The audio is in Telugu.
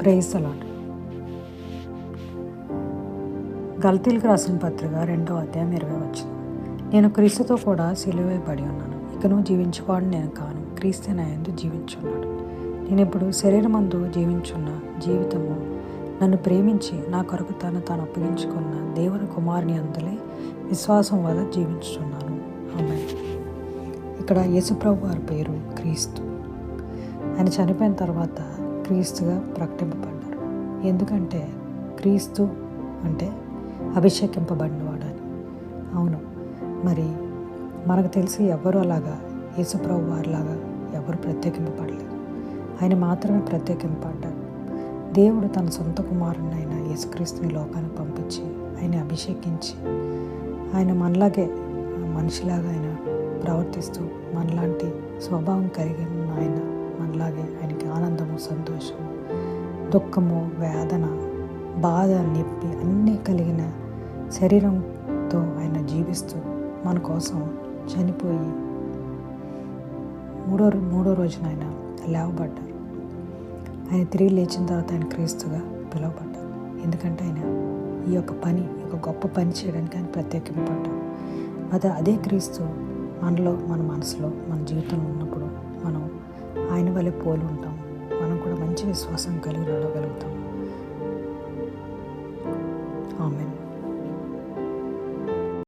Praise the lord. గలతీయులకు రాసిన పత్రిక 2వ అధ్యాయం 20 నేను క్రీస్తుతో కూడా సిలువవేయబడి ఉన్నాను. ఇకను జీవించువాడు నేను కాను, క్రీస్తే నా యందు జీవించున్నాడు. నేను ఇప్పుడు శరీరమందు జీవించున్న జీవితము నన్ను ప్రేమించి నా కొరకు తాను అప్పగించుకున్న దేవుని కుమారుని అందులే విశ్వాసం వల్ల జీవించుతున్నాను. ఆమేన్. ఇక్కడ యేసుప్రభు వారి పేరు క్రీస్తు. ఆయన చనిపోయిన తర్వాత క్రీస్తుగా ప్రకటింపబడ్డారు. ఎందుకంటే క్రీస్తు అంటే అభిషేకింపబడినవాడని. అవును, మరి మనకు తెలిసి ఎవరు అలాగా యేసుప్రభు వారిలాగా ఎవరు ప్రత్యేకింపబడలేదు. ఆయన మాత్రమే ప్రత్యేకింపబడ్డారు. దేవుడు తన సొంత కుమారుని అయిన యేసుక్రీస్తుని లోకానికి పంపించి ఆయన అభిషేకించి ఆయన మనలాగే మనిషిలాగా ఆయన ప్రవర్తిస్తూ మనలాంటి స్వభావం కలిగిన ఆయన మనలాగే ఆయనకి ఆనందము, సంతోషము, దుఃఖము, వేదన, బాధ, నొప్పి అన్నీ కలిగిన శరీరంతో ఆయన జీవిస్తూ మన కోసం చనిపోయి మూడో రోజున ఆయన లేవబడ్డారు. ఆయన తిరిగి లేచిన తర్వాత ఆయన క్రీస్తుగా పిలువబడ్డారు. ఎందుకంటే ఆయన ఈ యొక్క గొప్ప పని చేయడానికి ఆయన ప్రత్యేకింపబడ్డారు. అదే క్రీస్తు మనలో, మన మనసులో, మన జీవితంలో ఉన్నప్పుడు మనం ఆయన వల్లే పోలి ఉంటాం. మనం కూడా మంచి విశ్వాసం కలిగి నడవగలుగుతాం. ఆమేన్.